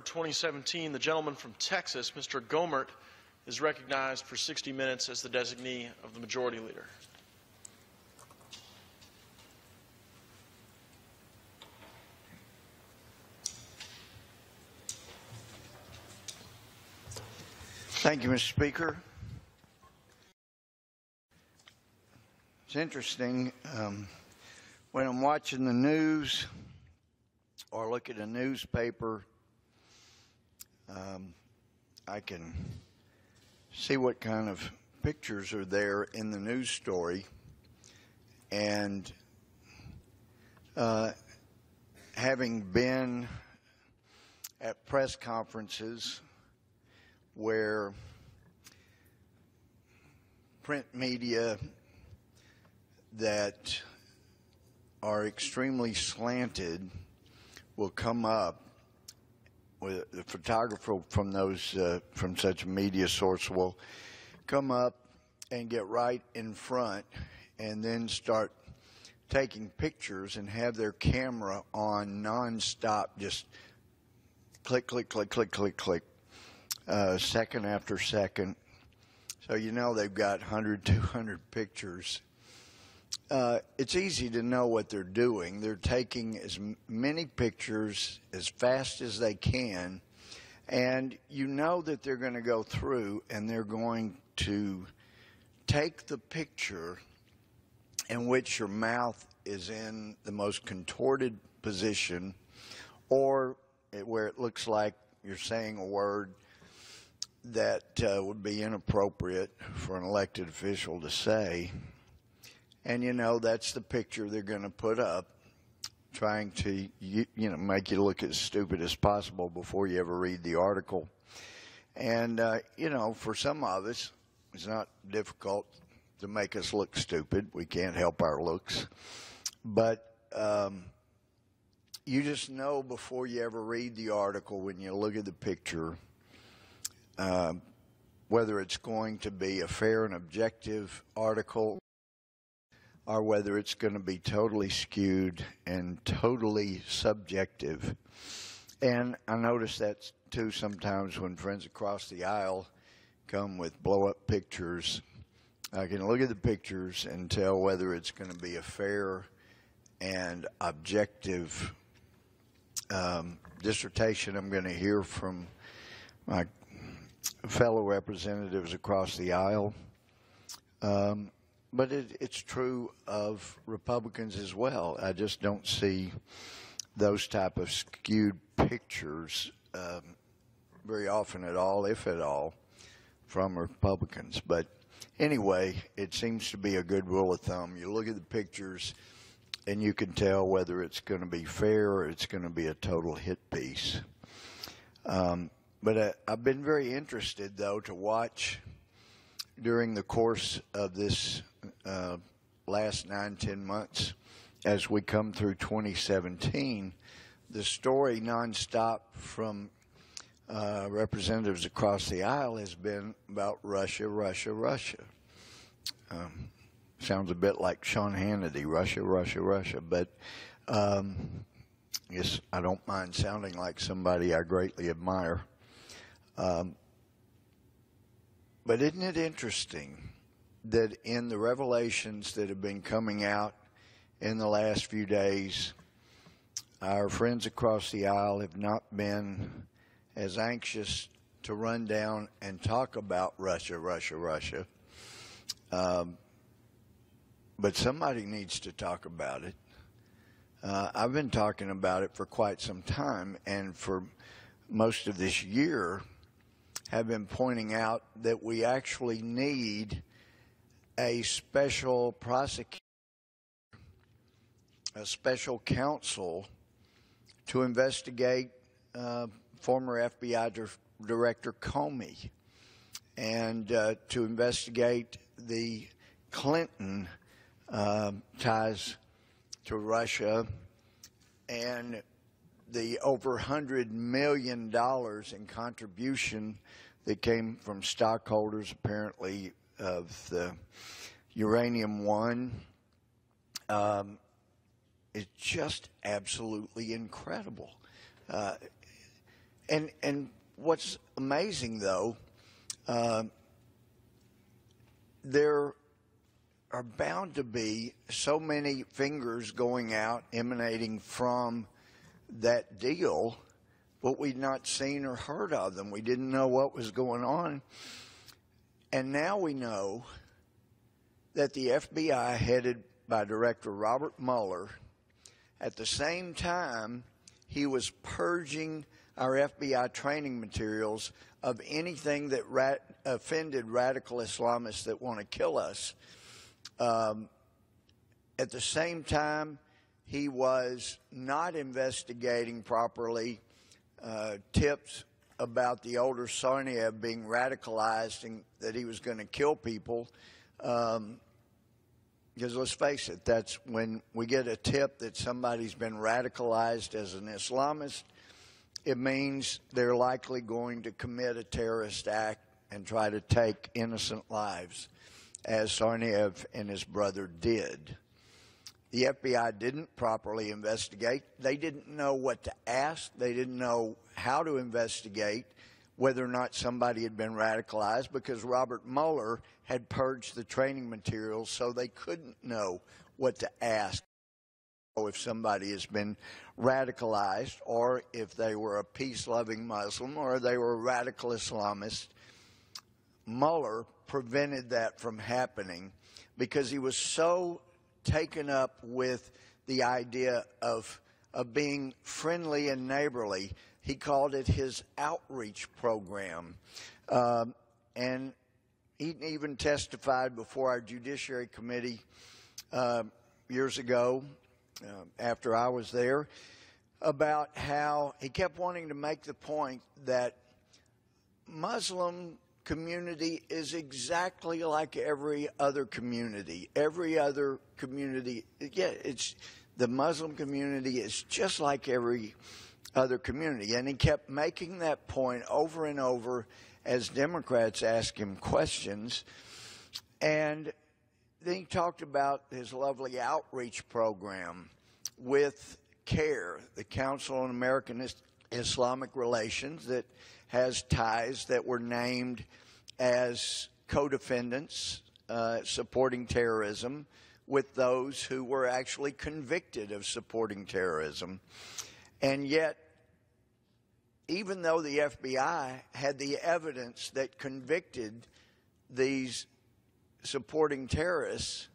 2017, the gentleman from Texas, Mr. Gohmert, is recognized for 60 minutes as the designee of the Majority Leader. Thank you, Mr. Speaker. It's interesting when I'm watching the news or look at a newspaper, I can see what kind of pictures are there in the news story, and having been at press conferences where print media that are extremely slanted will come up with the photographer from those from such a media source will come up and get right in front and then start taking pictures and have their camera on nonstop, just click, click, click, click, click, click, second after second. So you know they've got 100, 200 pictures. It's easy to know what they're doing. They're taking as many pictures as fast as they can, and you know that they're going to go through and they're going to take the picture in which your mouth is in the most contorted position, or where it looks like you're saying a word that would be inappropriate for an elected official to say. And you know that's the picture they're going to put up, trying to make you look as stupid as possible before you ever read the article. And for some of us, it's not difficult to make us look stupid. We can't help our looks, but you just know before you ever read the article, when you look at the picture, whether it's going to be a fair and objective article or whether it's going to be totally skewed and totally subjective. And I notice that too sometimes when friends across the aisle come with blow-up pictures. I can look at the pictures and tell whether it's going to be a fair and objective dissertation I'm going to hear from my fellow representatives across the aisle. But it's true of Republicans as well. I just don't see those type of skewed pictures very often at all, if at all, from Republicans. But anyway, it seems to be a good rule of thumb. You look at the pictures and you can tell whether it's going to be fair or it's going to be a total hit piece. But I've been very interested, though, to watch during the course of this last 9-10 months as we come through 2017, the story nonstop from representatives across the aisle has been about Russia, Russia, Russia. Sounds a bit like Sean Hannity, Russia, Russia, Russia. But yes, I don't mind sounding like somebody I greatly admire. But isn't it interesting that in the revelations that have been coming out in the last few days, our friends across the aisle have not been as anxious to run down and talk about Russia, Russia, Russia. But somebody needs to talk about it. I've been talking about it for quite some time, and for most of this year have been pointing out that we actually need a special prosecutor, a special counsel to investigate former FBI Director Comey and to investigate the Clinton ties to Russia and the over $100 million in contribution that came from stockholders, apparently, of the Uranium One. It's just absolutely incredible. And what's amazing, though, there are bound to be so many fingers going out emanating from that deal, but we'd not seen or heard of them. We didn't know what was going on. And now we know that the FBI, headed by Director Robert Mueller, at the same time he was purging our FBI training materials of anything that offended radical Islamists that want to kill us. At the same time, he was not investigating properly tips about the older Tsarnaev being radicalized and that he was going to kill people. Because let's face it, that's when we get a tip that somebody's been radicalized as an Islamist, it means they're likely going to commit a terrorist act and try to take innocent lives, as Tsarnaev and his brother did. The FBI didn't properly investigate. They didn't know what to ask. They didn't know how to investigate whether or not somebody had been radicalized, because Robert Mueller had purged the training materials, so they couldn't know what to ask if somebody has been radicalized, or if they were a peace-loving Muslim, or they were a radical Islamist. Mueller prevented that from happening because he was so taken up with the idea of being friendly and neighborly. He called it his outreach program. And he even testified before our Judiciary Committee years ago, after I was there, about how he kept wanting to make the point that Muslim community is exactly like every other community. Every other community, the Muslim community is just like every other community. And he kept making that point over and over as Democrats asked him questions. And then he talked about his lovely outreach program with CARE, the Council on American Islamic Relations, that has ties that were named as co-defendants supporting terrorism with those who were actually convicted of supporting terrorism. And yet, even though the FBI had the evidence that convicted these supporting terrorists,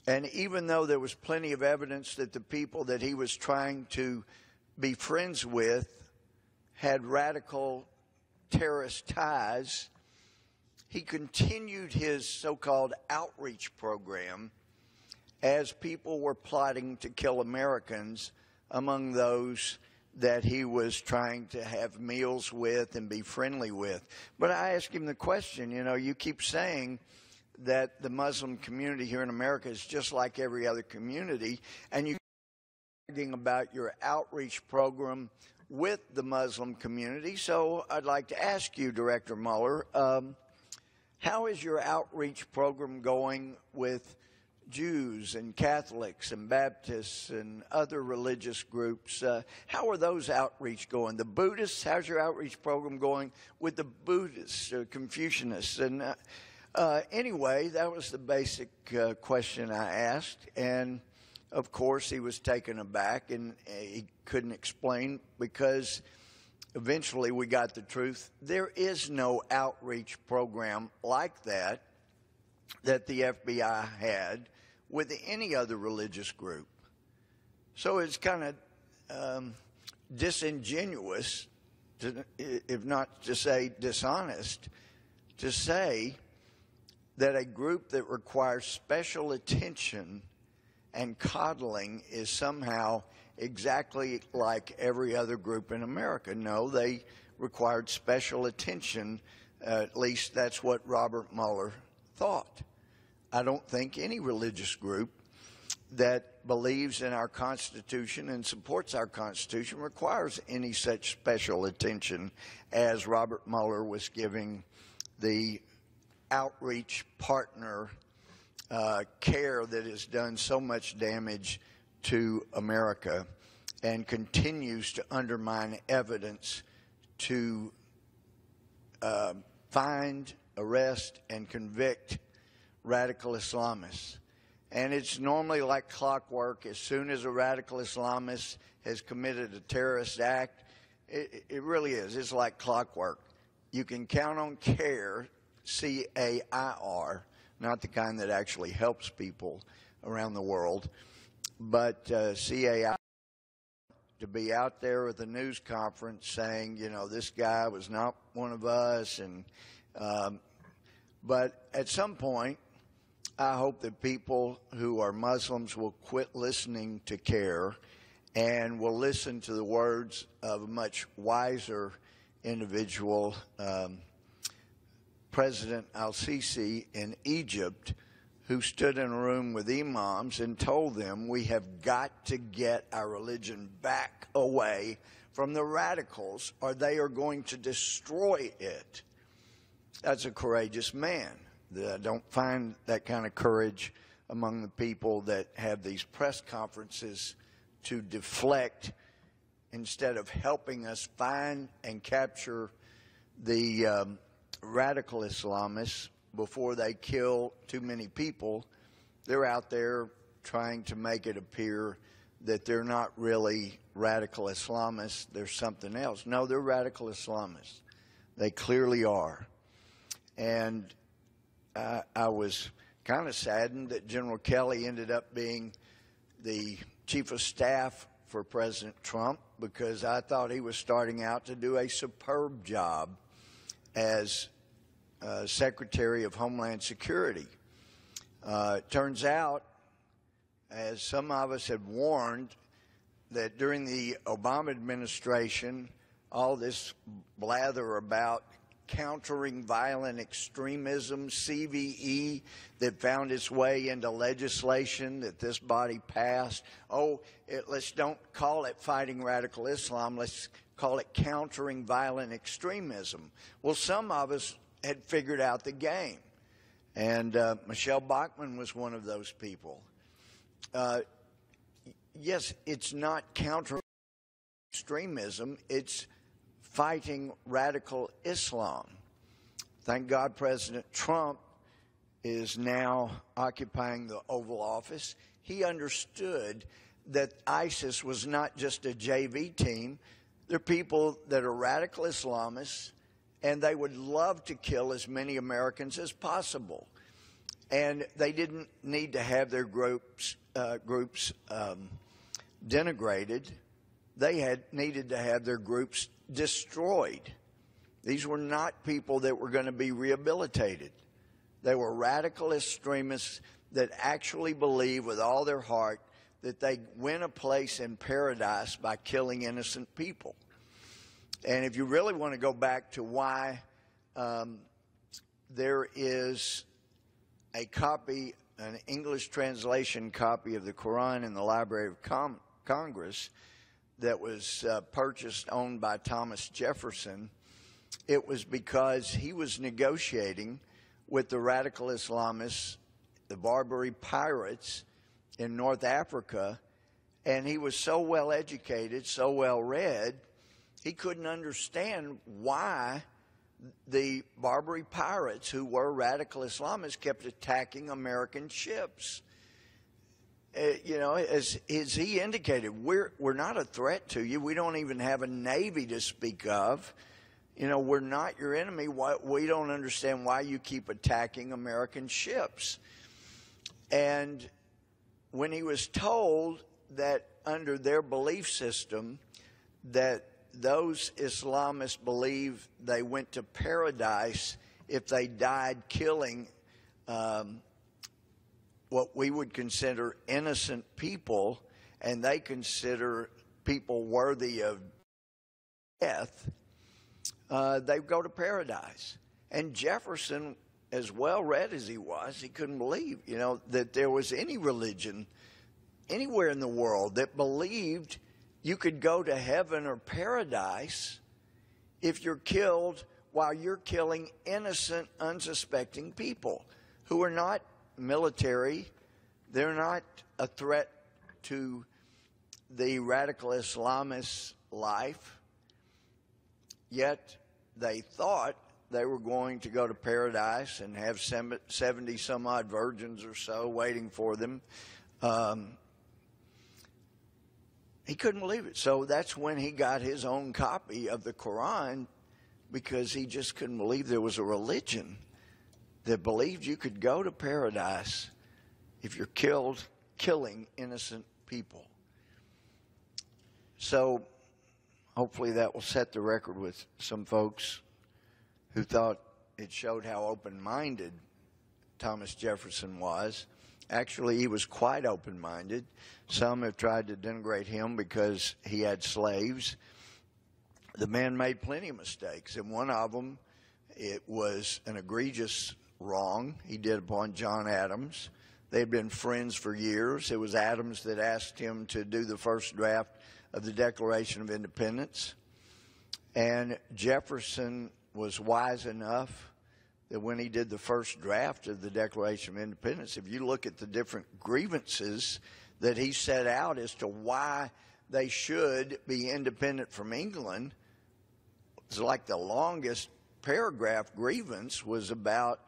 and even though there was plenty of evidence that the people that he was trying to be friends with had radical terrorist ties, he continued his so-called outreach program as people were plotting to kill Americans, among those that he was trying to have meals with and be friendly with. But I asked him the question, you keep saying that the Muslim community here in America is just like every other community, and you talking about your outreach program with the Muslim community. So I'd like to ask you, Director Mueller, how is your outreach program going with Jews and Catholics and Baptists and other religious groups? How are those outreach going? The Buddhists, how's your outreach program going with the Buddhists, Confucianists? And anyway, that was the basic question I asked. And of course, he was taken aback and he couldn't explain, because eventually we got the truth. There is no outreach program like that the FBI had with any other religious group. So it's kind of disingenuous, if not to say dishonest, to say that a group that requires special attention and coddling is somehow exactly like every other group in America. No, they required special attention. At least that's what Robert Mueller thought. I don't think any religious group that believes in our Constitution and supports our Constitution requires any such special attention as Robert Mueller was giving the outreach partner CARE that has done so much damage to America. and continues to undermine evidence to find, arrest, and convict radical Islamists. And it's normally like clockwork. As soon as a radical Islamist has committed a terrorist act, it really is. It's like clockwork. You can count on CAIR, C-A-I-R, not the kind that actually helps people around the world, but C-A-I-R, to be out there at the news conference saying, you know, this guy was not one of us. But at some point, I hope that people who are Muslims will quit listening to CAIR and will listen to the words of a much wiser individual, President al-Sisi in Egypt, who stood in a room with imams and told them, we have got to get our religion back away from the radicals or they are going to destroy it. That's a courageous man. I don't find that kind of courage among the people that have these press conferences to deflect instead of helping us find and capture the radical Islamists before they kill too many people. They're out there trying to make it appear that they're not really radical Islamists, they're something else. No, they're radical Islamists. They clearly are. And I was kind of saddened that General Kelly ended up being the chief of staff for President Trump, because I thought he was starting out to do a superb job as Secretary of Homeland Security. It turns out, as some of us had warned, that during the Obama administration, all this blather about countering violent extremism, CVE, that found its way into legislation that this body passed. Let's don't call it fighting radical Islam. Let's call it countering violent extremism. Well, some of us had figured out the game. And Michelle Bachmann was one of those people. Yes, it's not countering extremism. It's fighting radical Islam. Thank God President Trump is now occupying the Oval Office. He understood that ISIS was not just a JV team. They're people that are radical Islamists, and they would love to kill as many Americans as possible. And they didn't need to have their groups denigrated. They needed to have their groups destroyed. These were not people that were going to be rehabilitated. They were radical extremists that actually believe with all their heart that they win a place in paradise by killing innocent people. And if you really want to go back to why there is a copy, an English translation copy of the Quran in the Library of Congress that was purchased, owned by Thomas Jefferson, it was because he was negotiating with the radical Islamists, the Barbary pirates in North Africa, and he was so well educated, so well read, he couldn't understand why the Barbary pirates, who were radical Islamists, kept attacking American ships. As he indicated, we're not a threat to you. We don't even have a navy to speak of. We're not your enemy. We don't understand why you keep attacking American ships. And when he was told that under their belief system that those Islamists believe they went to paradise if they died killing what we would consider innocent people, and they consider people worthy of death, they go to paradise. And Jefferson, as well read as he was, he couldn't believe, that there was any religion anywhere in the world that believed you could go to heaven or paradise if you're killed while you're killing innocent, unsuspecting people who are not military. They're not a threat to the radical Islamist life, yet they thought they were going to go to paradise and have 70 some odd virgins or so waiting for them. He couldn't believe it. So that's when he got his own copy of the Quran, because he just couldn't believe there was a religion that believed you could go to paradise if you're killing innocent people. So hopefully that will set the record with some folks who thought it showed how open-minded Thomas Jefferson was. Actually, he was quite open-minded. Some have tried to denigrate him because he had slaves. The man made plenty of mistakes, and one of them, it was an egregious wrong he did upon John Adams. They'd been friends for years. It was Adams that asked him to do the first draft of the Declaration of Independence. And Jefferson was wise enough that when he did the first draft of the Declaration of Independence, if you look at the different grievances that he set out as to why they should be independent from England, it's like the longest paragraph grievance was about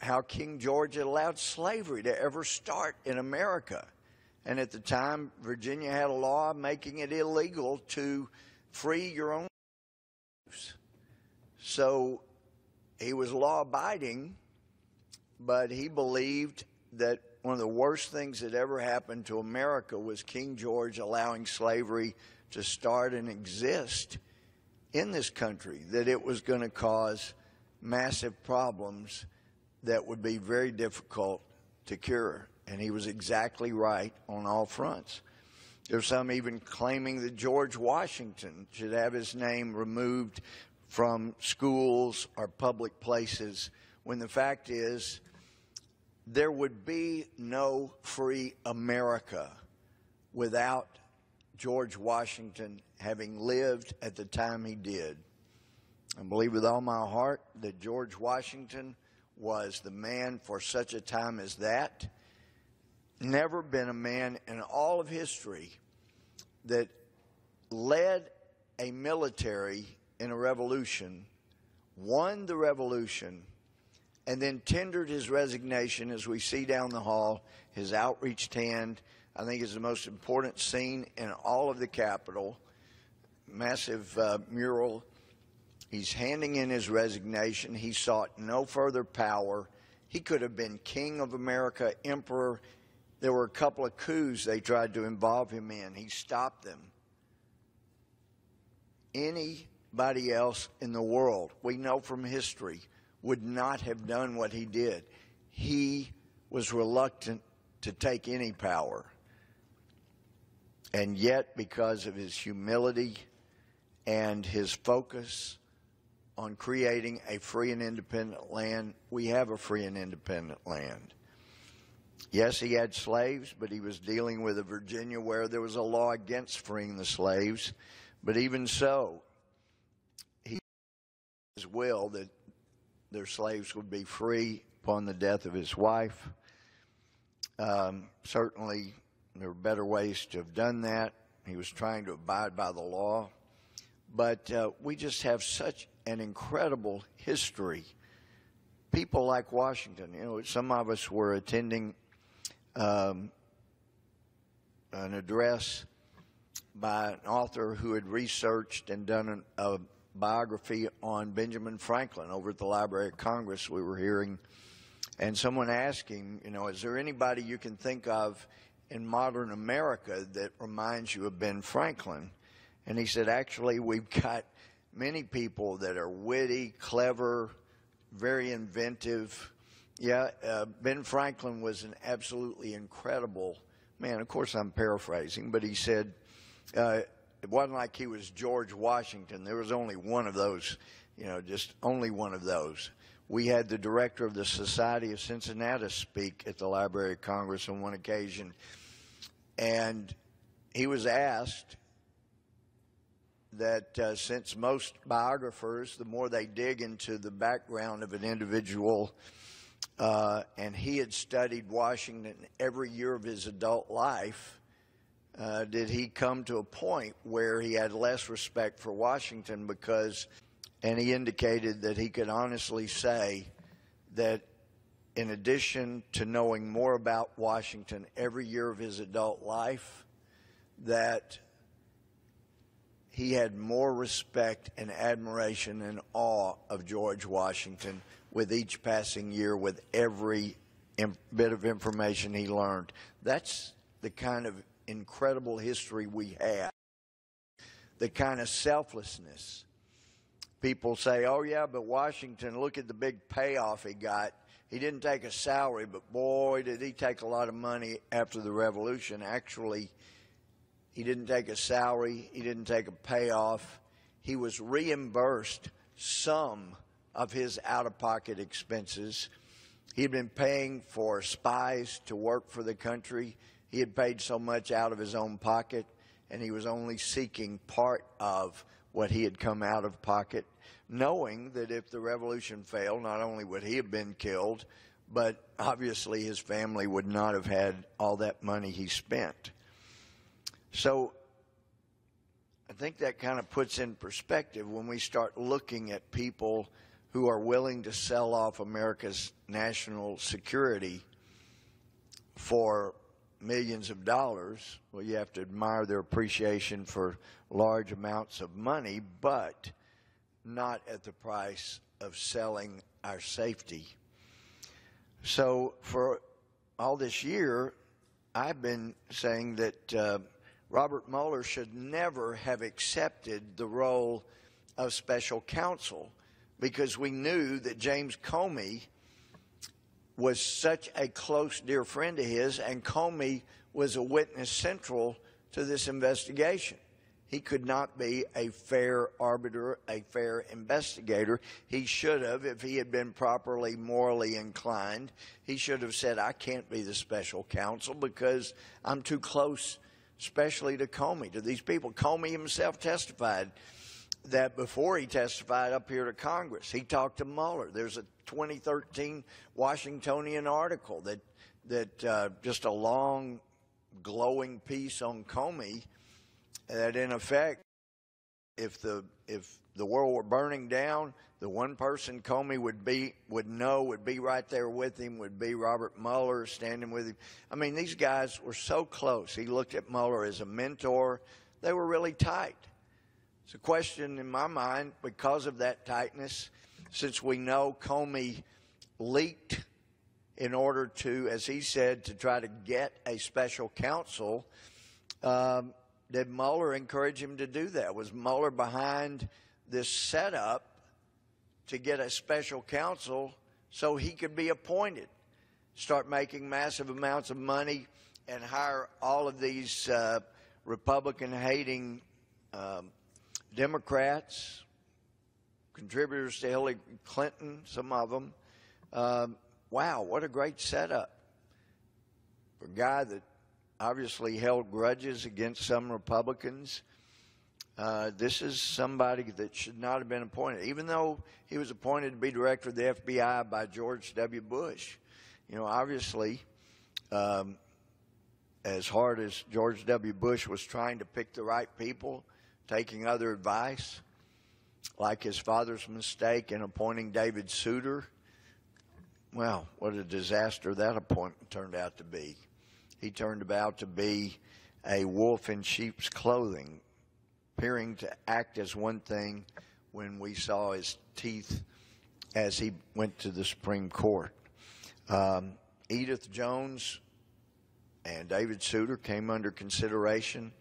how King George had allowed slavery to ever start in America. And at the time, Virginia had a law making it illegal to free your own slaves. So he was law-abiding, but he believed that one of the worst things that ever happened to America was King George allowing slavery to start and exist in this country, that it was going to cause massive problems that would be very difficult to cure. And he was exactly right on all fronts. There's some even claiming that George Washington should have his name removed from schools or public places, when the fact is there would be no free America without George Washington having lived at the time he did. I believe with all my heart that George Washington was the man for such a time as that. Never been a man in all of history that led a military in a revolution, won the revolution, and then tendered his resignation, as we see down the hall, his outreached hand. I think is the most important scene in all of the Capitol. Massive mural. He's handing in his resignation. He sought no further power. He could have been king of America, emperor. There were a couple of coups they tried to involve him in. He stopped them. Anybody else in the world, we know from history, would not have done what he did. He was reluctant to take any power. And yet, because of his humility and his focus on creating a free and independent land, we have a free and independent land. Yes, he had slaves, but he was dealing with a Virginia where there was a law against freeing the slaves. But even so, he his will that their slaves would be free upon the death of his wife. Certainly, there were better ways to have done that. He was trying to abide by the law. But we just have such an incredible history. People like Washington, some of us were attending an address by an author who had researched and done a biography on Benjamin Franklin over at the Library of Congress we were hearing. And someone asked him, is there anybody you can think of in modern America that reminds you of Ben Franklin? And he said, actually, we've got many people that are witty, clever, very inventive. Yeah, Ben Franklin was an absolutely incredible man. Of course, I'm paraphrasing, but he said it wasn't like he was George Washington. There was only one of those, just only one of those. We had the director of the Society of Cincinnati speak at the Library of Congress on one occasion, and he was asked that since most biographers, the more they dig into the background of an individual, and he had studied Washington every year of his adult life, did he come to a point where he had less respect for Washington and he indicated that he could honestly say that in addition to knowing more about Washington every year of his adult life, that he had more respect and admiration and awe of George Washington with each passing year, with every bit of information he learned. That's the kind of incredible history we have, the kind of selflessness. People say, oh, yeah, but Washington, look at the big payoff he got. He didn't take a salary, but boy, did he take a lot of money after the Revolution. Actually, he didn't take a salary. He didn't take a payoff. He was reimbursed some of his out-of-pocket expenses. He had been paying for spies to work for the country. He had paid so much out of his own pocket, and he was only seeking part of what he had come out of pocket, knowing that if the revolution failed, not only would he have been killed, but obviously his family would not have had all that money he spent. So I think that kind of puts in perspective when we start looking at people who are willing to sell off America's national security for millions of dollars. Well, you have to admire their appreciation for large amounts of money, but not at the price of selling our safety. So for all this year, I've been saying that Robert Mueller should never have accepted the role of special counsel, because we knew that James Comey was such a close, dear friend of his, and Comey was a witness central to this investigation. He could not be a fair arbiter, a fair investigator. He should have, if he had been properly morally inclined, he should have said, I can't be the special counsel because I'm too close, especially to Comey, to these people. Comey himself testified that before he testified up here to Congress, he talked to Mueller. There's a 2013 Washingtonian article that just a long, glowing piece on Comey that, in effect, if the world were burning down, the one person Comey would be right there with him would be Robert Mueller, standing with him. I mean, these guys were so close. He looked at Mueller as a mentor. They were really tight. It's a question in my mind, because of that tightness, since we know Comey leaked in order to, as he said, to try to get a special counsel. Did Mueller encourage him to do that? Was Mueller behind this setup to get a special counsel so he could be appointed, start making massive amounts of money, and hire all of these Republican-hating Democrats, contributors to Hillary Clinton, some of them? Wow, what a great setup for a guy that obviously held grudges against some Republicans. This is somebody that should not have been appointed, even though he was appointed to be director of the FBI by George W. Bush. You know, obviously, as hard as George W. Bush was trying to pick the right people, taking other advice, like his father's mistake in appointing David Souter, well, what a disaster that appointment turned out to be. He turned out to be a wolf in sheep's clothing, appearing to act as one thing when we saw his teeth as he went to the Supreme Court. Edith Jones and David Souter came under consideration.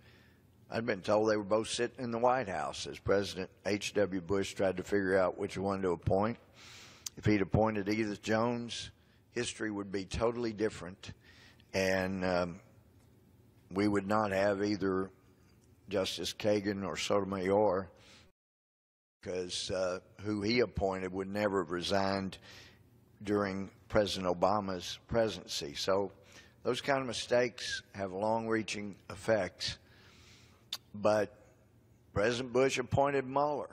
I'd been told they were both sitting in the White House as President H.W. Bush tried to figure out which one to appoint. If he'd appointed Edith Jones, history would be totally different, and we would not have either Justice Kagan or Sotomayor, because who he appointed would never have resigned during President Obama's presidency. So those kind of mistakes have long-reaching effects. But President Bush appointed Mueller,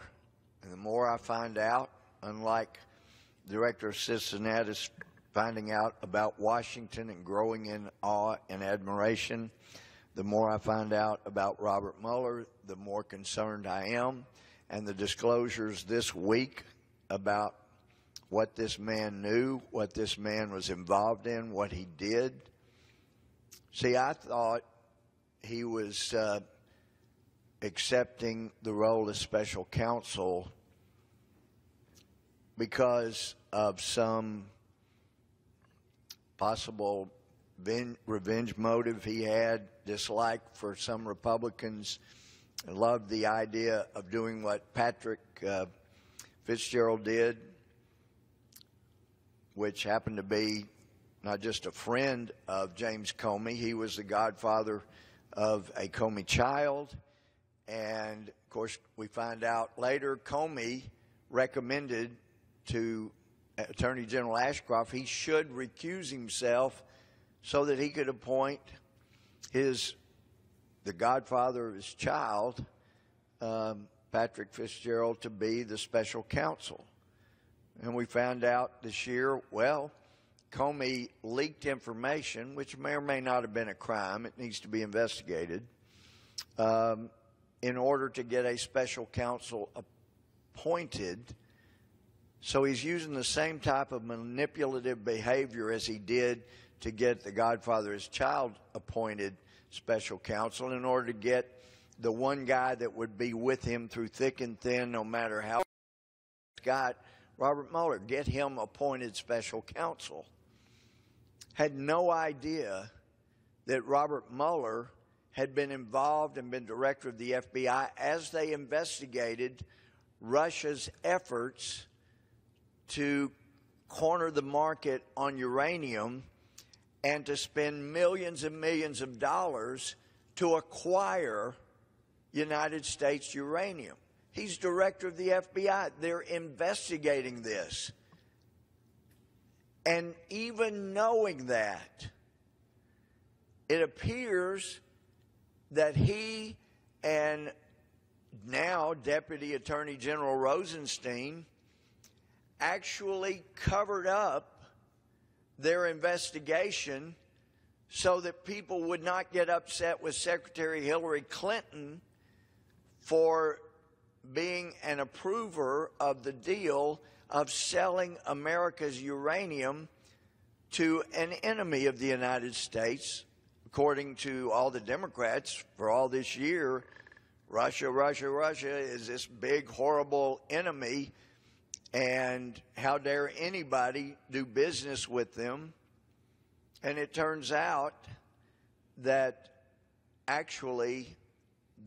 and the more I find out, unlike Director Cincinnatus finding out about Washington and growing in awe and admiration, The more I find out about Robert Mueller, the more concerned I am. And the disclosures this week about what this man knew, what this man was involved in, what he did. See, I thought he was accepting the role of special counsel because of some possible revenge motive he had, dislike for some Republicans, and loved the idea of doing what Patrick Fitzgerald did, which happened to be not just a friend of James Comey. He was the godfather of a Comey child. And, of course, we find out later Comey recommended to Attorney General Ashcroft he should recuse himself so that he could appoint the godfather of his child, Patrick Fitzgerald, to be the special counsel. And we found out this year, well, Comey leaked information, which may or may not have been a crime. It needs to be investigated, in order to get a special counsel appointed. So he's using the same type of manipulative behavior as he did to get the godfather of his child appointed special counsel in order to get the one guy that would be with him through thick and thin, no matter how got Robert Mueller, get him appointed special counsel. Had no idea that Robert Mueller had been involved and been director of the FBI as they investigated Russia's efforts to corner the market on uranium and to spend millions and millions of dollars to acquire United States uranium. He's director of the FBI. They're investigating this. And even knowing that, it appears that he and now Deputy Attorney General Rosenstein actually covered up their investigation so that people would not get upset with Secretary Hillary Clinton for being an approver of the deal of selling America's uranium to an enemy of the United States. According to all the Democrats for all this year, Russia is this big, horrible enemy, and how dare anybody do business with them? And it turns out that actually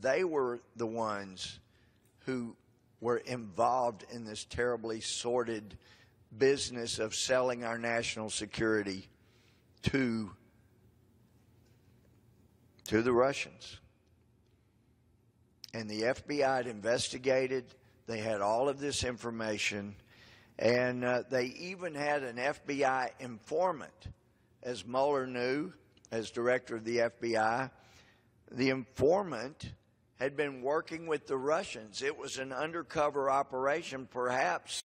they were the ones who were involved in this terribly sordid business of selling our national security to the Russians. And the FBI had investigated. They had all of this information, and they even had an FBI informant, as Mueller knew, as director of the FBI. The informant had been working with the Russians. It was an undercover operation, perhaps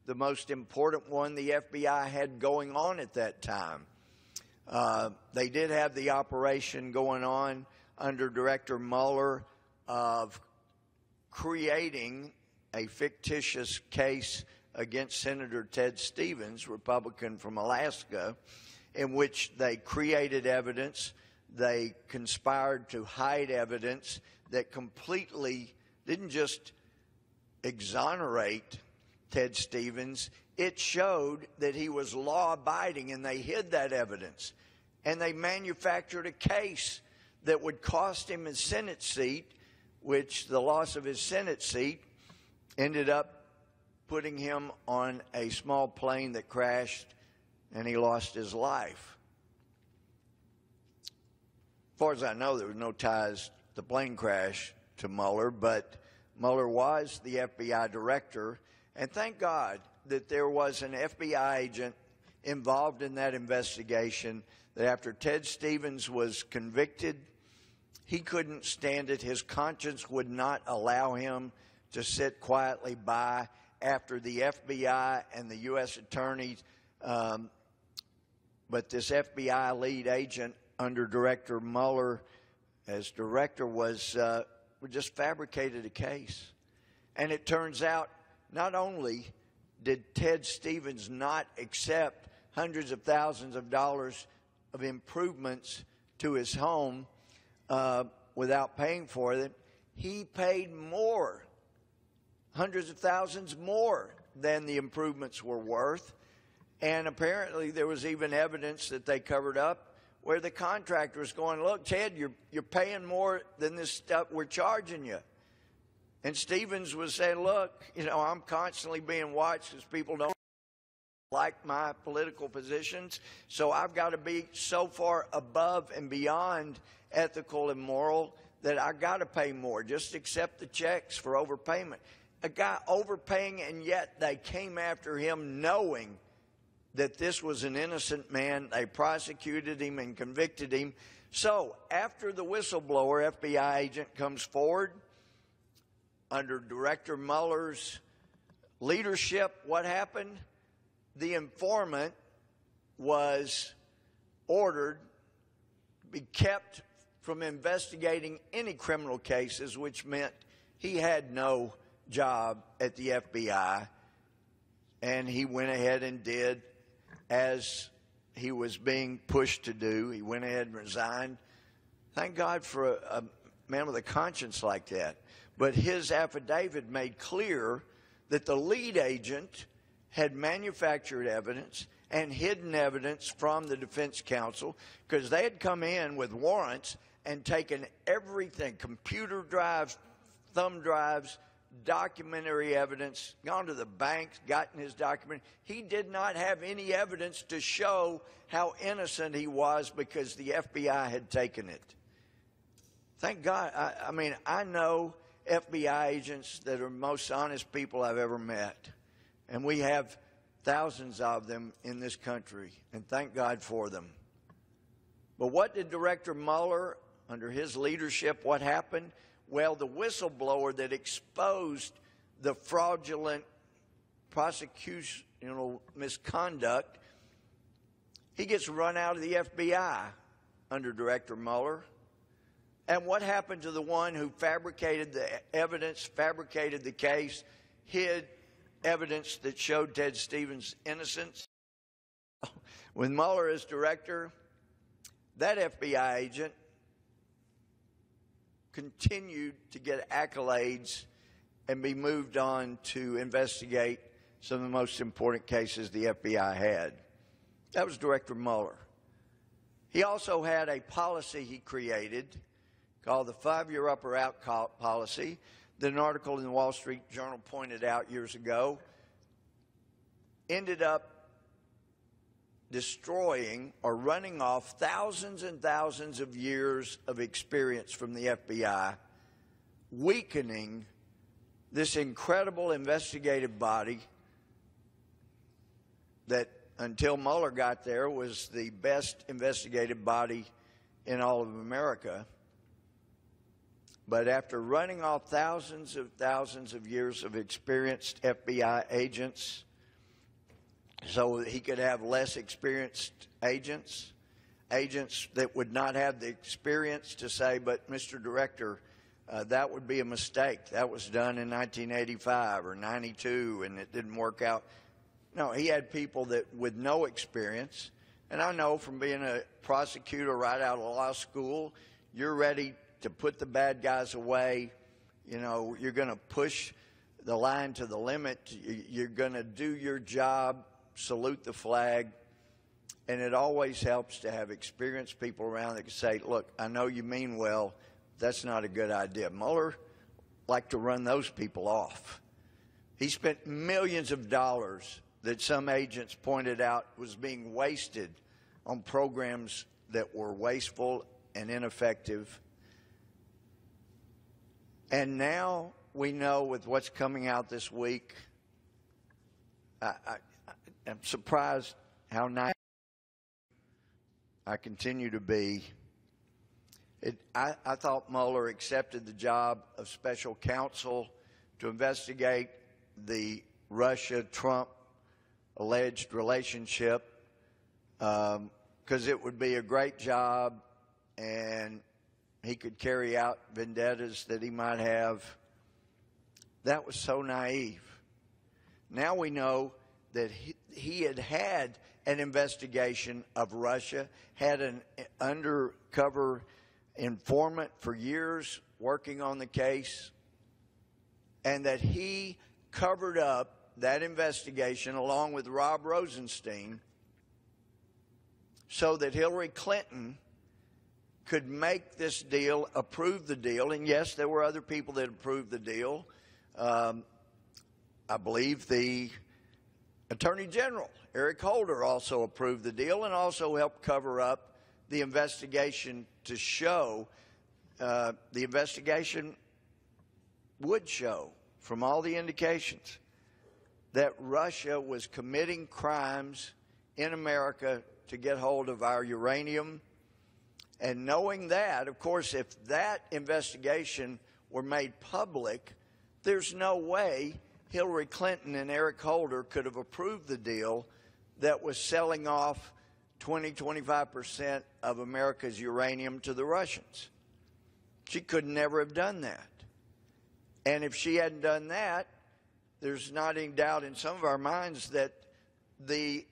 the most important one the FBI had going on at that time. They did have the operation going on under Director Mueller of creating a fictitious case against Senator Ted Stevens, Republican from Alaska, in which they created evidence. They conspired to hide evidence that completely didn't just exonerate Ted Stevens. It showed that he was law-abiding, and they hid that evidence. And they manufactured a case that would cost him his Senate seat, which the loss of his Senate seat ended up putting him on a small plane that crashed, and he lost his life. As far as I know, there was no ties to the plane crash to Mueller, but Mueller was the FBI director, and thank God that there was an FBI agent involved in that investigation, that after Ted Stevens was convicted, he couldn't stand it. His conscience would not allow him to sit quietly by after the FBI and the U.S. attorneys, but this FBI lead agent under Director Mueller as director was just fabricated a case. And it turns out not only did Ted Stevens not accept hundreds of thousands of dollars of improvements to his home without paying for it, he paid more, hundreds of thousands more than the improvements were worth. And apparently there was even evidence that they covered up where the contractor was going, look, Ted, you're paying more than this stuff we're charging you. And Stevens was saying, look, I'm constantly being watched because people don't like my political positions, so I've got to be so far above and beyond ethical and moral that I got to pay more. Just accept the checks for overpayment. A guy overpaying, and yet they came after him knowing that this was an innocent man. They prosecuted him and convicted him. So after the whistleblower FBI agent comes forward, under Director Mueller's leadership, what happened? The informant was ordered to be kept from investigating any criminal cases, which meant he had no job at the FBI. And he went ahead and did as he was being pushed to do. He went ahead and resigned. Thank God for a man with a conscience like that. But his affidavit made clear that the lead agent had manufactured evidence and hidden evidence from the defense counsel because they had come in with warrants and taken everything, computer drives, thumb drives, documentary evidence, gone to the banks, gotten his document. He did not have any evidence to show how innocent he was because the FBI had taken it. Thank God. I know FBI agents that are the most honest people I've ever met. And we have thousands of them in this country, and thank God for them. But what did Director Mueller, under his leadership, what happened? Well, the whistleblower that exposed the fraudulent prosecutional misconduct, he gets run out of the FBI under Director Mueller. And what happened to the one who fabricated the evidence, fabricated the case, hid evidence that showed Ted Stevens' innocence? With Mueller as director, that FBI agent continued to get accolades and be moved on to investigate some of the most important cases the FBI had. That was Director Mueller. He also had a policy he created called the 5-year up or out policy that an article in the Wall Street Journal pointed out years ago, ended up destroying or running off thousands and thousands of years of experience from the FBI, weakening this incredible investigative body that, until Mueller got there, was the best investigative body in all of America. But after running off thousands of years of experienced FBI agents, so he could have less experienced agents that would not have the experience to say, but Mr. Director, that would be a mistake. That was done in 1985 or 92 and it didn't work out. No, he had people that with no experience. And I know from being a prosecutor right out of law school, you're ready to put the bad guys away. You're going to push the line to the limit. You're going to do your job, salute the flag. And it always helps to have experienced people around that can say, look, I know you mean well. That's not a good idea. Mueller liked to run those people off. He spent millions of dollars that some agents pointed out was being wasted on programs that were wasteful and ineffective. And now we know with what's coming out this week, I'm surprised how naive I continue to be. I thought Mueller accepted the job of special counsel to investigate the Russia-Trump alleged relationship because it would be a great job and he could carry out vendettas that he might have. That was so naive. Now we know that he had an investigation of Russia, had an undercover informant for years working on the case, and that he covered up that investigation along with Rob Rosenstein so that Hillary Clinton could make this deal, approve the deal. And yes, there were other people that approved the deal. I believe the Attorney General, Eric Holder, also approved the deal and also helped cover up the investigation to show, the investigation would show from all the indications that Russia was committing crimes in America to get hold of our uranium. And knowing that, of course, if that investigation were made public, there's no way Hillary Clinton and Eric Holder could have approved the deal that was selling off 25% of America's uranium to the Russians. She could never have done that. And if she hadn't done that, there's not any doubt in some of our minds that the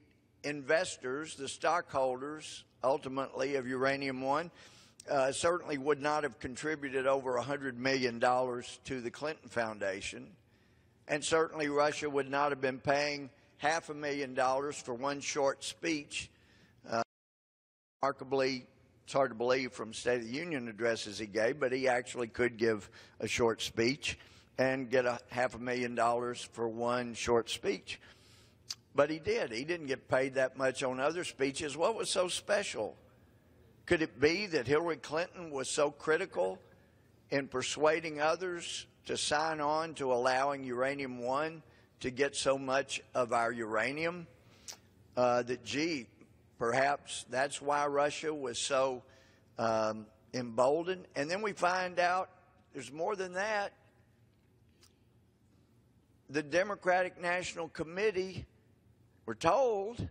investors, the stockholders, ultimately of Uranium One, certainly would not have contributed over $100 million to the Clinton Foundation. And certainly Russia would not have been paying $500,000 for one short speech. Remarkably, it's hard to believe from State of the Union addresses he gave, but he actually could give a short speech and get $500,000 for one short speech. But he did. He didn't get paid that much on other speeches. What was so special? Could it be that Hillary Clinton was so critical in persuading others to sign on to allowing Uranium One to get so much of our uranium that, gee, perhaps that's why Russia was so emboldened? And then we find out there's more than that. The Democratic National Committee, we're told,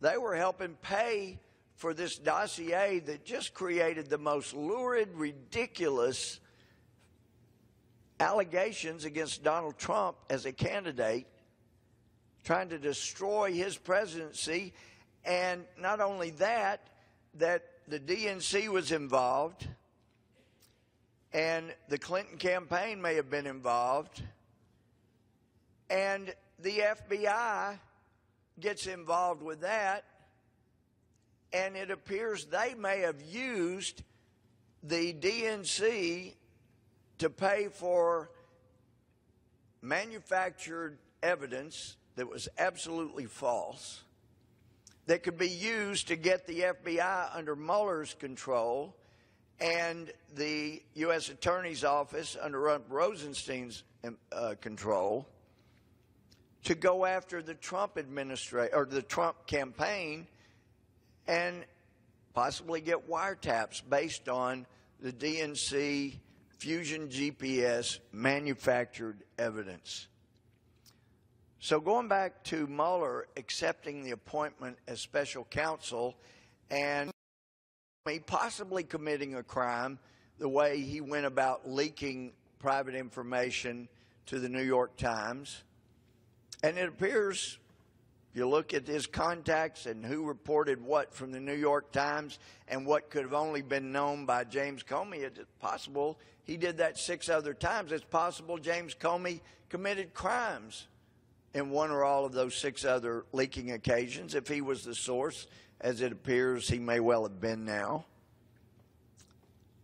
they were helping pay for this dossier that just created the most lurid, ridiculous allegations against Donald Trump as a candidate, trying to destroy his presidency. And not only that, that the DNC was involved, and the Clinton campaign may have been involved, and the FBI gets involved with that, and it appears they may have used the DNC to pay for manufactured evidence that was absolutely false, that could be used to get the FBI under Mueller's control and the U.S. Attorney's Office under Rosenstein's control to go after the Trump administration or the Trump campaign and possibly get wiretaps based on the DNC Fusion GPS manufactured evidence. So going back to Mueller accepting the appointment as special counsel and possibly committing a crime the way he went about leaking private information to the New York Times. And it appears, if you look at his contacts and who reported what from the New York Times and what could have only been known by James Comey, it's possible he did that 6 other times. It's possible James Comey committed crimes in one or all of those 6 other leaking occasions, if he was the source, as it appears he may well have been now.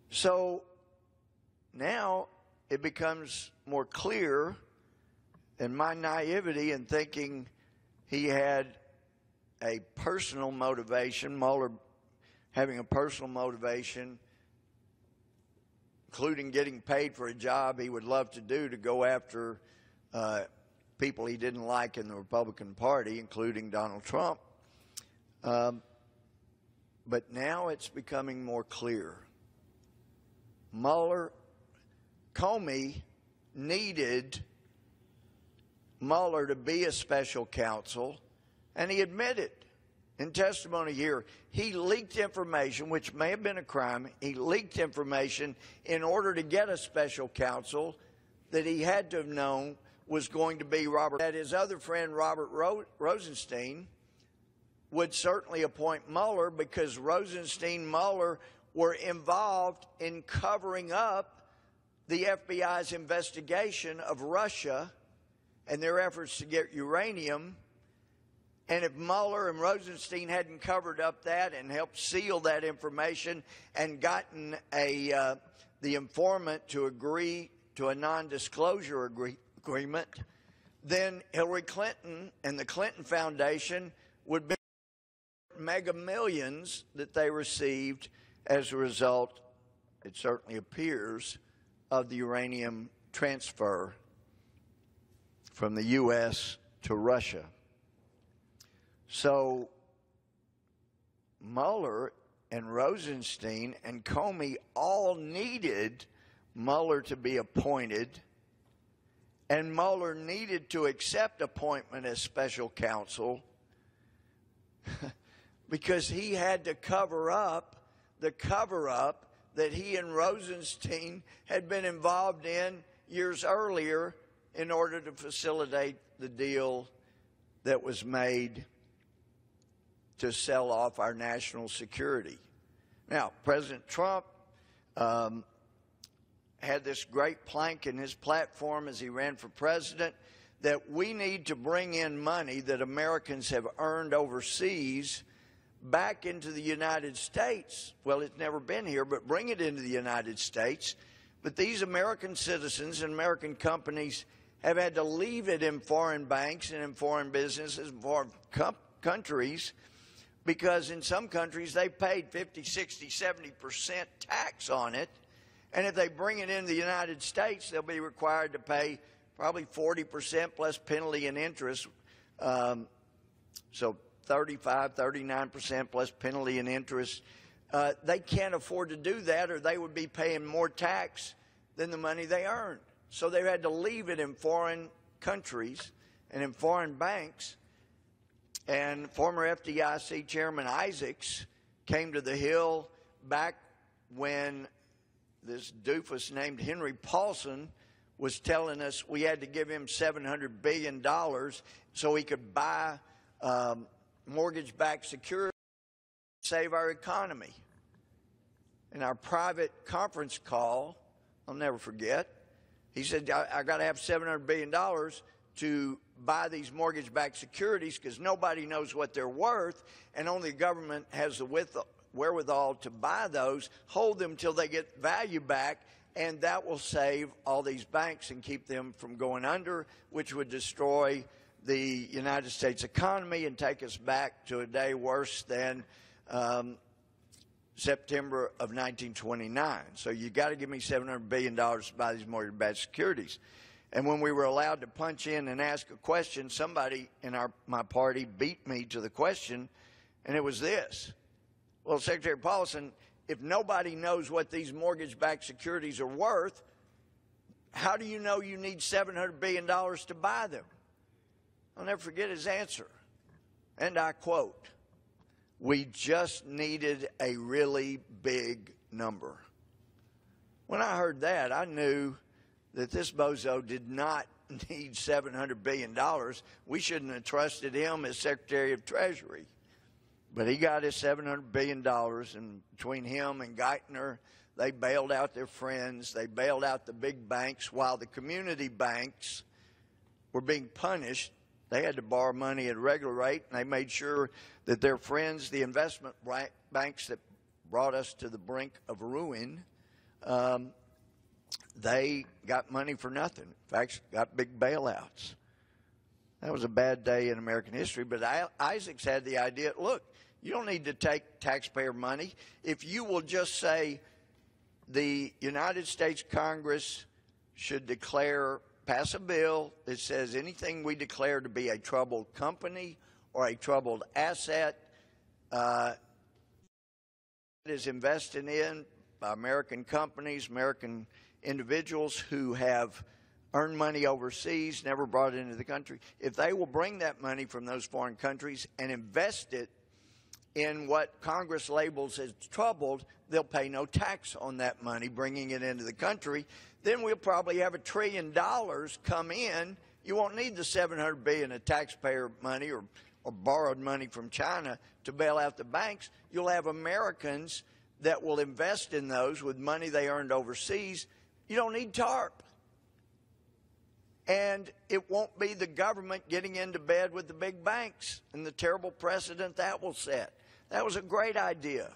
So now it becomes more clear in my naivety in thinking he had a personal motivation, Mueller having a personal motivation, including getting paid for a job he would love to do to go after people he didn't like in the Republican Party, including Donald Trump. But now it's becoming more clear. Comey needed Mueller to be a special counsel, and he admitted in testimony here, he leaked information, which may have been a crime. He leaked information in order to get a special counsel that he had to have known was going to be Robert. That his other friend, Robert Rosenstein, would certainly appoint Mueller, because Rosenstein and Mueller were involved in covering up the FBI's investigation of Russia and their efforts to get uranium. And if Mueller and Rosenstein hadn't covered up that and helped seal that information and gotten the informant to agree to a non-disclosure agreement, then Hillary Clinton and the Clinton Foundation would be mega millions that they received as a result, it certainly appears, of the uranium transfer from the U.S. to Russia. So Mueller and Rosenstein and Comey all needed Mueller to be appointed, and Mueller needed to accept appointment as special counsel because he had to cover up the cover-up that he and Rosenstein had been involved in years earlier in order to facilitate the deal that was made to sell off our national security. Now, President Trump had this great plank in his platform as he ran for president that we need to bring in money that Americans have earned overseas back into the United States. Well, it's never been here, but bring it into the United States. But these American citizens and American companies have had to leave it in foreign banks and in foreign businesses and foreign countries, because in some countries they paid 50, 60, 70% tax on it. And if they bring it into the United States, they'll be required to pay probably 40% plus penalty and interest. So 35, 39% plus penalty and interest. They can't afford to do that, or they would be paying more tax than the money they earned. So they had to leave it in foreign countries and in foreign banks. And former FDIC Chairman Isaacs came to the Hill back when this doofus named Henry Paulson was telling us we had to give him $700 billion so he could buy mortgage-backed securities to save our economy. In our private conference call, I'll never forget, he said, I got to have $700 billion to buy these mortgage-backed securities because nobody knows what they're worth, and only the government has the wherewithal to buy those, hold them till they get value back, and that will save all these banks and keep them from going under, which would destroy the United States economy and take us back to a day worse than September of 1929. So you got to give me $700 billion to buy these mortgage-backed securities. And when we were allowed to punch in and ask a question, somebody in my party beat me to the question, and it was this. Well, Secretary Paulson, if nobody knows what these mortgage-backed securities are worth, how do you know you need $700 billion to buy them? I'll never forget his answer. And I quote, "We just needed a really big number." When I heard that, I knew that this bozo did not need $700 billion. We shouldn't have trusted him as Secretary of Treasury. But he got his $700 billion, and between him and Geithner, they bailed out their friends. They bailed out the big banks while the community banks were being punished. They had to borrow money at a regular rate, and they made sure that their friends, the investment banks that brought us to the brink of ruin, they got money for nothing. In fact, got big bailouts. That was a bad day in American history, but Isaacs had the idea, look, you don't need to take taxpayer money. If you will just say the United States Congress should pass a bill that says anything we declare to be a troubled company or a troubled asset is invested in by American companies, American individuals who have earned money overseas, never brought it into the country. If they will bring that money from those foreign countries and invest it in what Congress labels as troubled, they'll pay no tax on that money, bringing it into the country. Then we'll probably have $1 trillion come in. You won't need the $700 billion of taxpayer money or borrowed money from China to bail out the banks. You'll have Americans that will invest in those with money they earned overseas. You don't need TARP. And it won't be the government getting into bed with the big banks and the terrible precedent that will set. That was a great idea.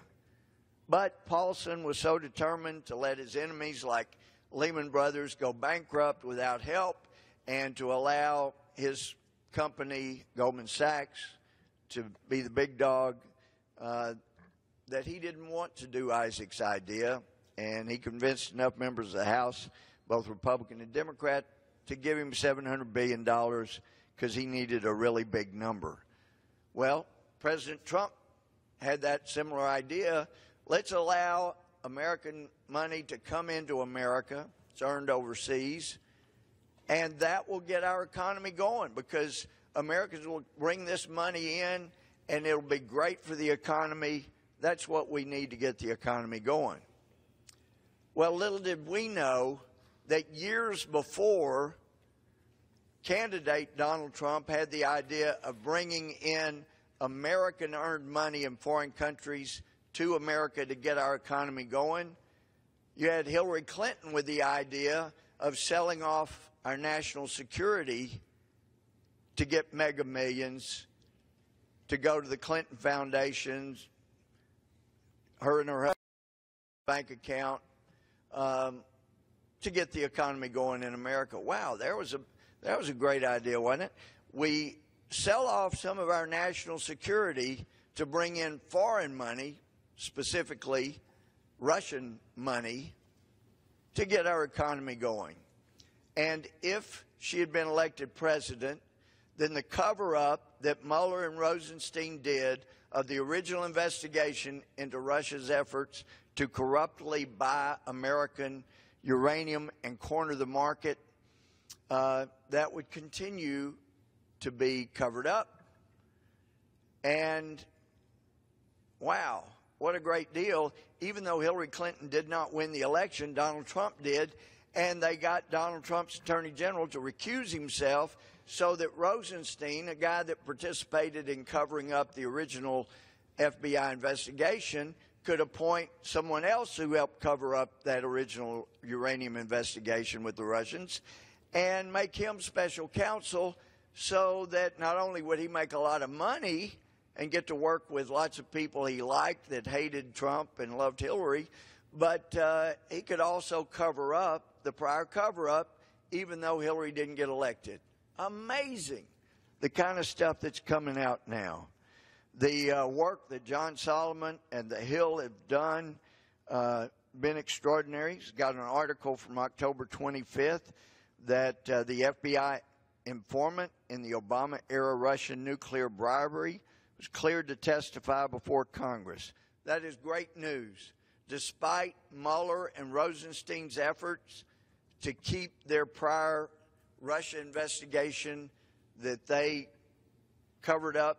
But Paulson was so determined to let his enemies like Lehman Brothers go bankrupt without help and to allow his company, Goldman Sachs, to be the big dog, that he didn't want to do Isaac's idea. And he convinced enough members of the House, both Republican and Democrat, to give him $700 billion because he needed a really big number. Well, President Trump had that similar idea. Let's allow American money to come into America. It's earned overseas. And that will get our economy going because Americans will bring this money in and it'll be great for the economy. That's what we need to get the economy going. Well, little did we know that years before, candidate Donald Trump had the idea of bringing in American-earned money in foreign countries to America to get our economy going. You had Hillary Clinton with the idea of selling off our national security to get mega millions to go to the Clinton Foundations, her and her husband's bank account, to get the economy going in America. Wow, that was a great idea, wasn't it? We sell off some of our national security to bring in foreign money, specifically Russian money, to get our economy going. And if she had been elected president, then the cover-up that Mueller and Rosenstein did of the original investigation into Russia's efforts to corruptly buy American uranium and corner the market, that would continue to be covered up. And wow, what a great deal. Even though Hillary Clinton did not win the election, Donald Trump did. And they got Donald Trump's attorney general to recuse himself so that Rosenstein, a guy that participated in covering up the original FBI investigation, could appoint someone else who helped cover up that original uranium investigation with the Russians and make him special counsel so that not only would he make a lot of money and get to work with lots of people he liked that hated Trump and loved Hillary, but he could also cover up the prior cover-up, even though Hillary didn't get elected. Amazing, the kind of stuff that's coming out now. The work that John Solomon and the Hill have done been extraordinary. He's got an article from October 25th that the FBI informant in the Obama-era Russian nuclear bribery was cleared to testify before Congress. That is great news. Despite Mueller and Rosenstein's efforts to keep their prior Russia investigation that they covered up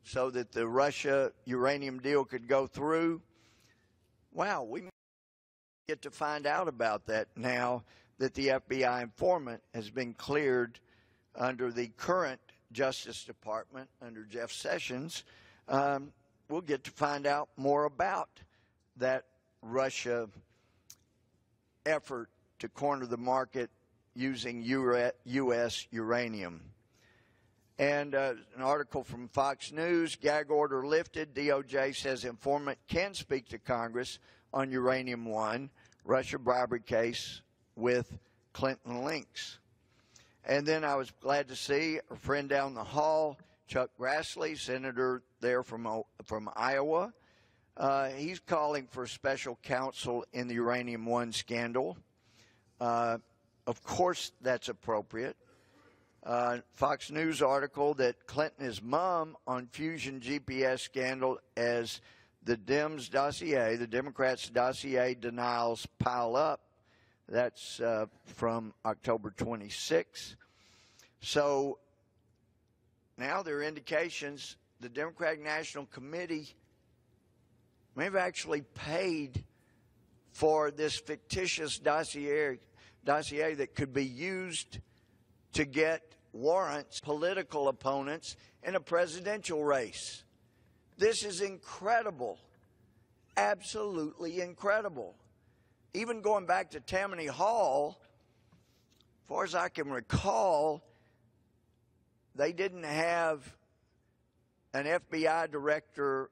so that the Russia uranium deal could go through. Wow, we get to find out about that now that the FBI informant has been cleared under the current Justice Department under Jeff Sessions. We'll get to find out more about that Russia effort to corner the market using U.S. uranium. And an article from Fox News, gag order lifted. DOJ says informant can speak to Congress on Uranium One, Russia bribery case with Clinton links. And then I was glad to see a friend down the hall, Chuck Grassley, senator there from Iowa. He's calling for special counsel in the Uranium One scandal. Of course, that's appropriate. Fox News article that Clinton is mum on fusion GPS scandal as the Dems dossier, the Democrats' dossier denials pile up. That's from October 26. So now there are indications the Democratic National Committee may have actually paid for this fictitious dossier that could be used to get warrants, political opponents in a presidential race. This is incredible, absolutely incredible. Even going back to Tammany Hall, as far as I can recall, they didn't have an FBI director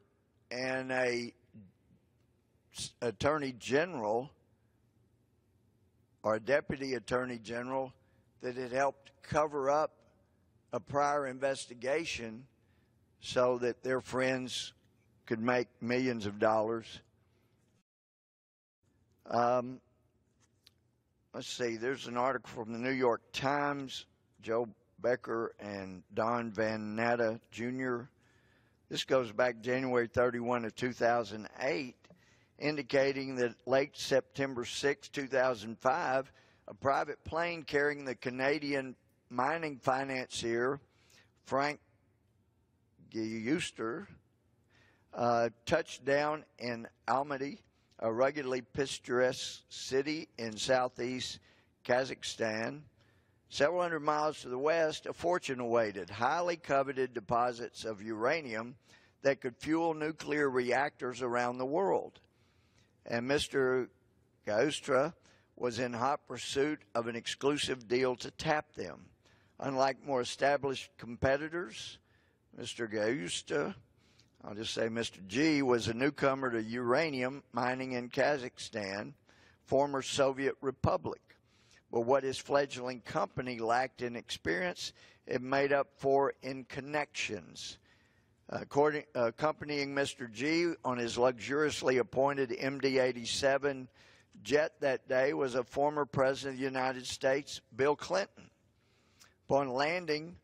and a attorney general or a deputy attorney general that had helped cover up a prior investigation so that their friends could make millions of dollars. Let's see, there's an article from the New York Times, Joe Becker and Don Van Natta Jr. This goes back January 31 of 2008, indicating that late September 6, 2005, a private plane carrying the Canadian mining financier Frank Guster touched down in Almaty, a ruggedly picturesque city in southeast Kazakhstan. Several hundred miles to the west, a fortune awaited, highly coveted deposits of uranium that could fuel nuclear reactors around the world. And Mr. Guster was in hot pursuit of an exclusive deal to tap them. Unlike more established competitors, Mr. Guster, I'll just say Mr. G, was a newcomer to uranium mining in Kazakhstan, former Soviet Republic. But what his fledgling company lacked in experience, it made up for in connections. Accompanying Mr. G on his luxuriously appointed MD-87 jet that day was a former President of the United States, Bill Clinton. Upon landing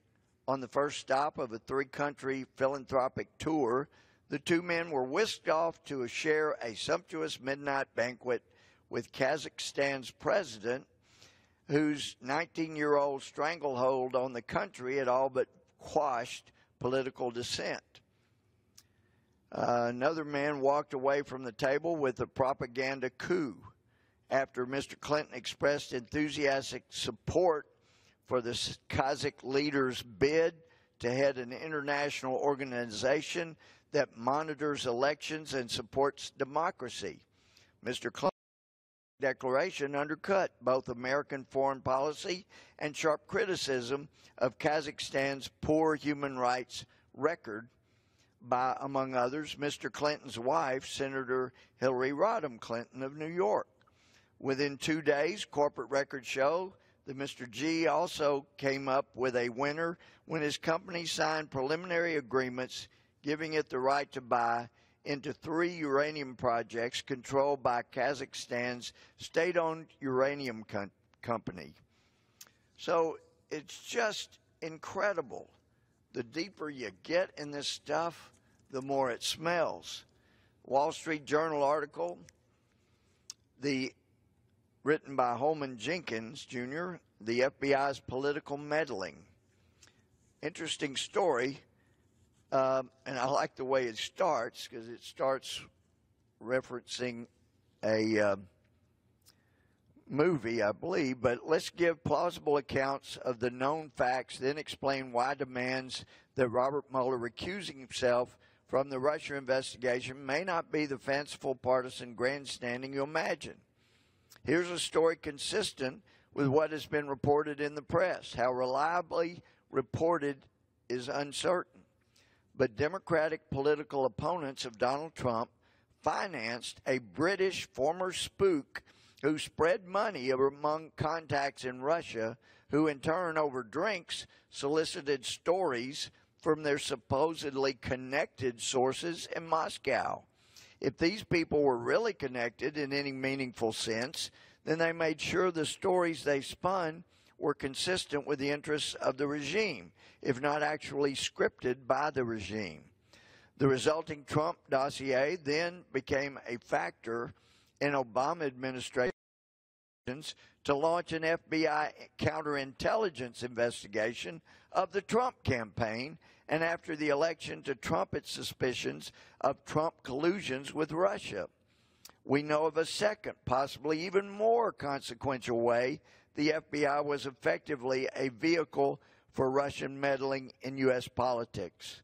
on the first stop of a three-country philanthropic tour, the two men were whisked off to share a sumptuous midnight banquet with Kazakhstan's president, whose 19-year-old stranglehold on the country had all but quashed political dissent. Another man walked away from the table with a propaganda coup after Mr. Clinton expressed enthusiastic support for the Kazakh leader's bid to head an international organization that monitors elections and supports democracy. Mr. Clinton's declaration undercut both American foreign policy and sharp criticism of Kazakhstan's poor human rights record by, among others, Mr. Clinton's wife, Senator Hillary Rodham Clinton of New York. Within 2 days, corporate records show that Mr. G also came up with a winner when his company signed preliminary agreements giving it the right to buy into 3 uranium projects controlled by Kazakhstan's state-owned uranium company. So it's just incredible. The deeper you get in this stuff, the more it smells. Wall Street Journal article, written by Holman Jenkins, Jr., the FBI's political meddling. Interesting story, and I like the way it starts because it starts referencing a movie, I believe, but let's give plausible accounts of the known facts, then explain why demands that Robert Mueller recusing himself from the Russia investigation may not be the fanciful partisan grandstanding you imagine. Here's a story consistent with what has been reported in the press. How reliably reported is uncertain. But Democratic political opponents of Donald Trump financed a British former spook who spread money among contacts in Russia, who in turn over drinks solicited stories from their supposedly connected sources in Moscow. If these people were really connected in any meaningful sense, then they made sure the stories they spun were consistent with the interests of the regime, if not actually scripted by the regime. The resulting Trump dossier then became a factor in Obama administration to launch an FBI counterintelligence investigation of the Trump campaign, and after the election to trumpet suspicions of Trump collusions with Russia. We know of a second, possibly even more consequential way the FBI was effectively a vehicle for Russian meddling in U.S. politics.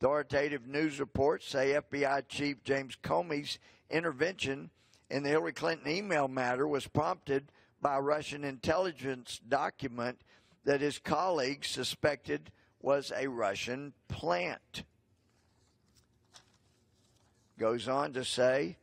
Authoritative news reports say FBI Chief James Comey's intervention in the Hillary Clinton email matter was prompted by a Russian intelligence document that his colleagues suspected was a Russian plant. Goes on to say,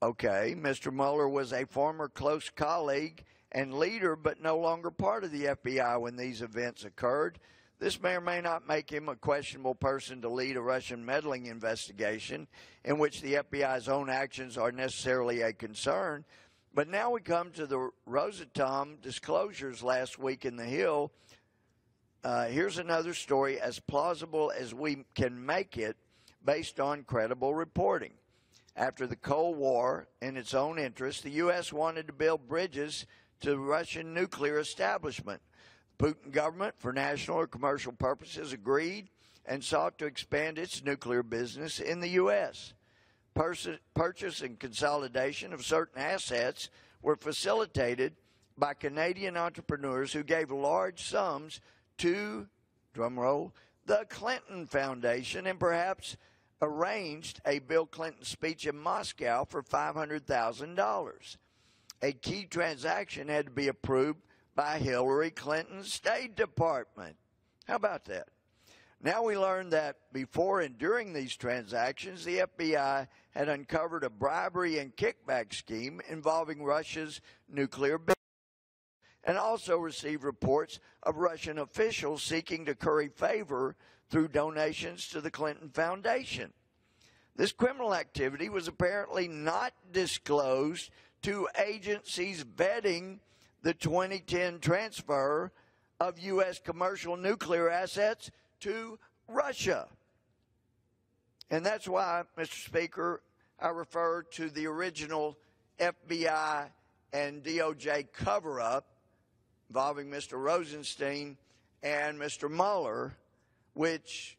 okay, Mr. Mueller was a former close colleague and leader, but no longer part of the FBI when these events occurred. This may or may not make him a questionable person to lead a Russian meddling investigation in which the FBI's own actions are necessarily a concern. But now we come to the Rosatom disclosures last week in the Hill. Here's another story as plausible as we can make it based on credible reporting. After the Cold War, in its own interest, the U.S. wanted to build bridges to the Russian nuclear establishment. The Putin government, for national or commercial purposes, agreed and sought to expand its nuclear business in the U.S. Purchase and consolidation of certain assets were facilitated by Canadian entrepreneurs who gave large sums to, drumroll, the Clinton Foundation, and perhaps arranged a Bill Clinton speech in Moscow for $500,000. A key transaction had to be approved by Hillary Clinton's State Department. How about that? Now we learn that before and during these transactions, the FBI had uncovered a bribery and kickback scheme involving Russia's nuclear business, and also received reports of Russian officials seeking to curry favor through donations to the Clinton Foundation. This criminal activity was apparently not disclosed to agencies vetting the 2010 transfer of U.S. commercial nuclear assets to Russia. And that's why, Mr. Speaker, I refer to the original FBI and DOJ cover-up involving Mr. Rosenstein and Mr. Mueller, which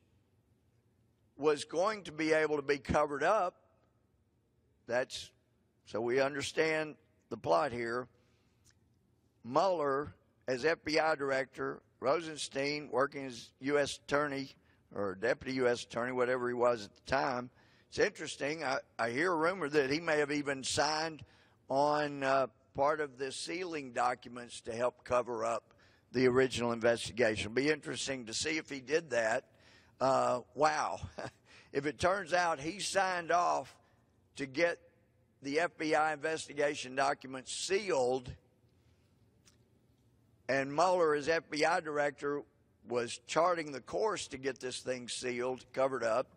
was going to be able to be covered up. That's so we understand the plot here. Mueller as FBI director, Rosenstein working as U.S. attorney or deputy U.S. attorney, whatever he was at the time. It's interesting. I hear a rumor that he may have even signed on part of the sealing documents to help cover up the original investigation. It'll be interesting to see if he did that. Wow. If it turns out he signed off to get the FBI investigation documents sealed, and Mueller, as FBI director, was charting the course to get this thing sealed, covered up.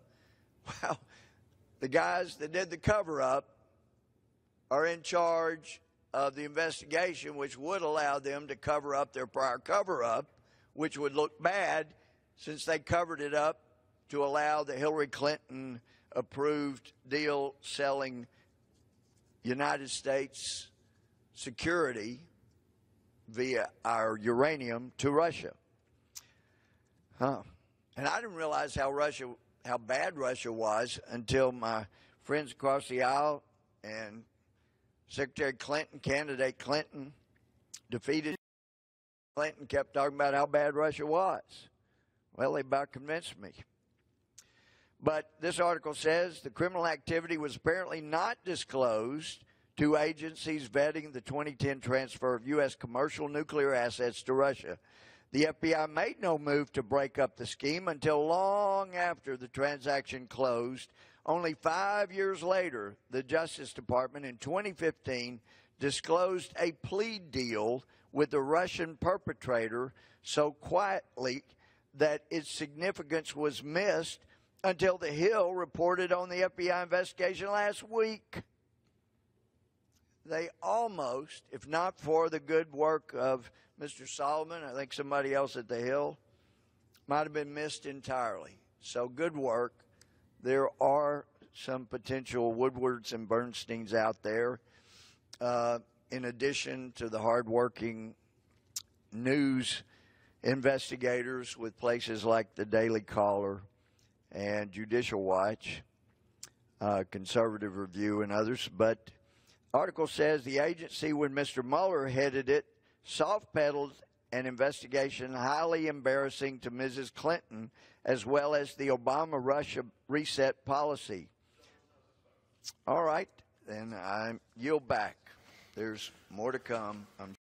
Well, the guys that did the cover-up are in charge of the investigation, which would allow them to cover up their prior cover-up, which would look bad since they covered it up to allow the Hillary Clinton-approved deal selling United States security via our uranium to Russia. And I didn't realize how bad Russia was until my friends across the aisle and Secretary Clinton, candidate Clinton, defeated Clinton, kept talking about how bad Russia was. Well, they about convinced me. But this article says the criminal activity was apparently not disclosed to agencies vetting the 2010 transfer of U.S. commercial nuclear assets to Russia. The FBI made no move to break up the scheme until long after the transaction closed. Only 5 years later, the Justice Department in 2015 disclosed a plea deal with the Russian perpetrator so quietly that its significance was missed until The Hill reported on the FBI investigation last week. They almost, if not for the good work of Mr. Solomon, I think somebody else at The Hill, might have been missed entirely. So good work. There are some potential Woodwards and Bernsteins out there. in addition to the hardworking news investigators with places like the Daily Caller and Judicial Watch, Conservative Review, and others. But the article says the agency, when Mr. Mueller headed it, soft-pedaled an investigation highly embarrassing to Mrs. Clinton, as well as the Obama-Russia reset policy. All right, then I yield back. There's more to come, I'm